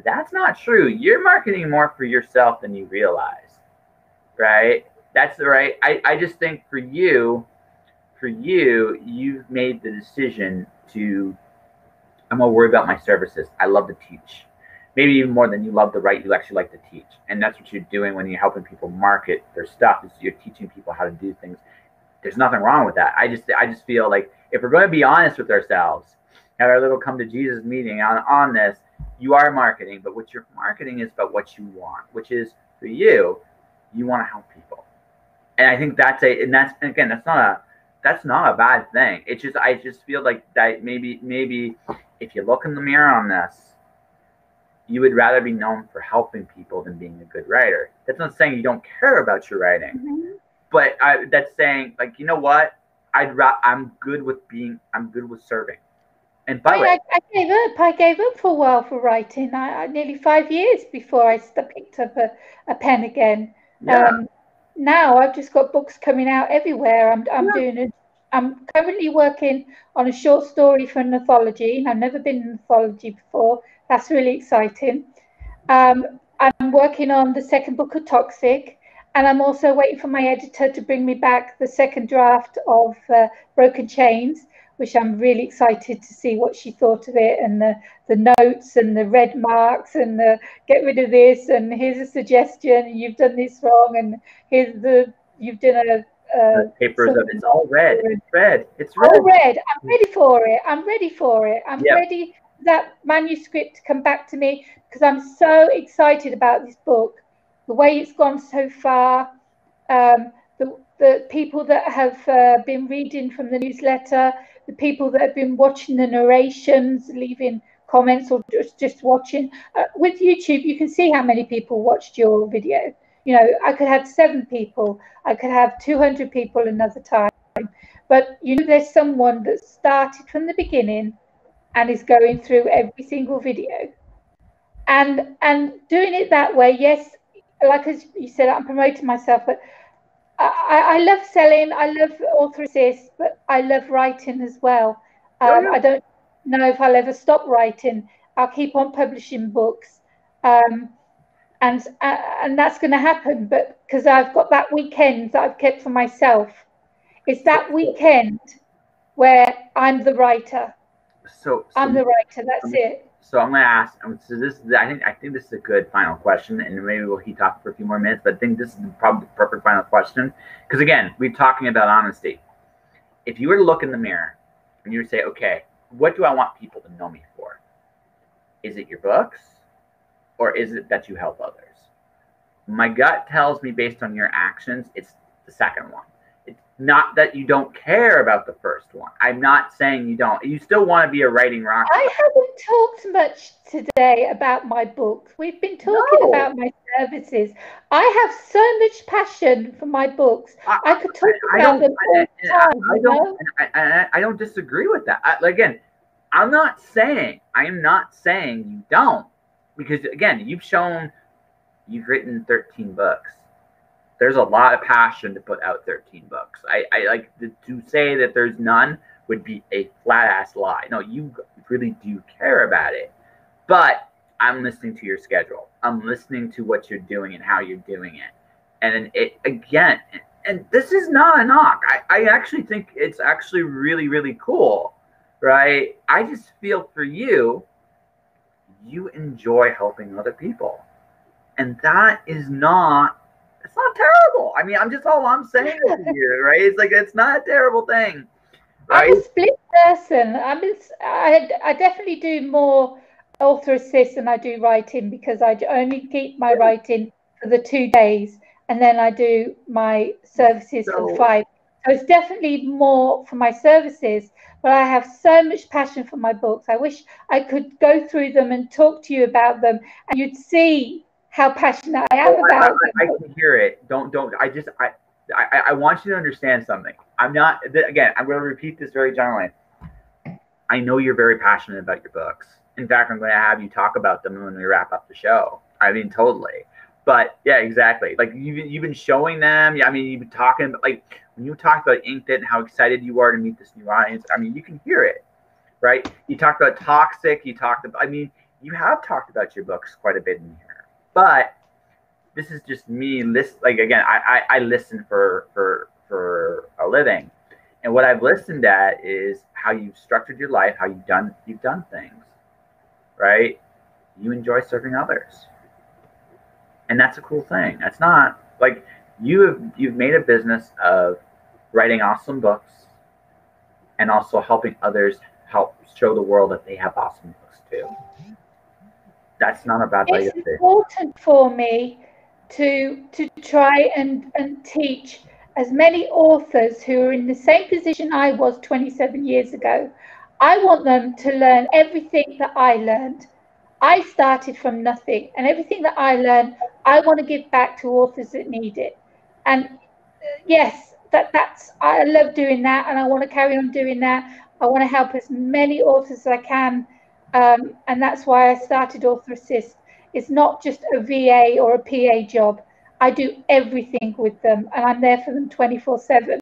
That's not true. You're marketing more for yourself than you realize, right? That's right. I just think for you, you've made the decision to, I'm gonna worry about my services. I love to teach. Maybe even more than you love to write, you actually like to teach. And that's what you're doing when you're helping people market their stuff, is you're teaching people how to do things. There's nothing wrong with that. I just feel like if we're going to be honest with ourselves, have our little come to Jesus meeting on this, you are marketing, but what you're marketing is about what you want, which is for you, you want to help people. And I think and again, that's not a bad thing. It's just, I just feel like that maybe if you look in the mirror on this, you would rather be known for helping people than being a good writer. That's not saying you don't care about your writing, but that's saying, like, you know what? I'm good with serving. And by the way, I gave up. I gave up for a while for writing. Nearly 5 years before I picked up a pen again. yeah, Now I've just got books coming out everywhere. yeah. I'm currently working on a short story for an anthology, and I've never been in an anthology before. That's really exciting. I'm working on the second book of Toxic, and I'm also waiting for my editor to bring me back the second draft of Broken Chains, which I'm really excited to see what she thought of it, and the notes and the red marks and the get rid of this, and here's a suggestion, and you've done this wrong, and you've done The papers of something it's all red. It's red. It's all red. red. I'm ready for it. I'm ready for it. I'm Yep. ready for that manuscript to come back to me, because I'm so excited about this book, the way it's gone so far. The people that have been reading from the newsletter, the people that have been watching the narrations, leaving comments, or just watching. With YouTube, you can see how many people watched your video. You know, I could have 7 people. I could have 200 people another time. But you know, there's someone that started from the beginning and is going through every single video, and doing it that way. Yes, like as you said, I'm promoting myself, but I love selling. I love author assist, but I love writing as well. Oh, yeah. I don't know if I'll ever stop writing. I'll keep on publishing books, um, and that's going to happen. But because I've got that weekend that I've kept for myself, it's that weekend where I'm the writer. So, I'm so, the writer. That's it. so I'm going to ask. So I think this is a good final question, and maybe we'll keep talking for a few more minutes. But I think this is probably the perfect final question, because again, we're talking about honesty. If you were to look in the mirror and you would say, okay, what do I want people to know me for? Is it your books, or is it that you help others? My gut tells me, based on your actions, it's the second one. It's not that you don't care about the first one. I'm not saying you don't. You still want to be a writing rock I star. haven't talked much today about my books. We've been talking No, about my services. I have so much passion for my books. I, I could talk I about don't. them all the time, I you don't. know? I don't disagree with that. Again, I'm not saying. I am not saying you don't, because again, you've written 13 books. There's a lot of passion to put out 13 books. I like to say that there's none would be a flat ass lie. No, you really do care about it. But I'm listening to your schedule. I'm listening to what you're doing and how you're doing it. And it again, and this is not a knock. I actually think it's actually really, really cool. Right? I just feel for you, you enjoy helping other people. And that is not, it's not terrible. I mean, all I'm saying over here, right? It's like, it's not a terrible thing, I'm right? a split person. I definitely do more author assist than I do writing, because I only keep my writing for the 2 days, and then I do my services for the So, 5. So it's definitely more for my services, but I have so much passion for my books. I wish I could go through them and talk to you about them, and you'd see how passionate I am oh, about I them. can hear it. Don't, I want you to understand something. Again, I'm going to repeat this very generally. I know you're very passionate about your books. In fact, I'm going to have you talk about them when we wrap up the show. I mean, totally. But yeah, exactly. Like you've been showing them. I mean, you've been talking about, like, when you talked about Inked It and how excited you are to meet this new audience. I mean, you can hear it, right? You talked about Toxic. You talked about. I mean, you have talked about your books quite a bit in here, but this is just me like again, I listen for a living, and what I've listened at is how you've structured your life, how you've done things, right? You enjoy serving others, and that's a cool thing. That's not like you've made a business of writing awesome books and also helping others help show the world that they have awesome books too. That's not a bad legacy. It's important for me to try and teach as many authors who are in the same position I was 27 years ago. I want them to learn everything that I learned. I started from nothing, and everything that I learned, I want to give back to authors that need it. And yes, that's I love doing that, and I want to carry on doing that. I want to help as many authors as I can, and that's why I started Author Assist. It's not just a VA or a PA job. I do everything with them, and I'm there for them 24/7.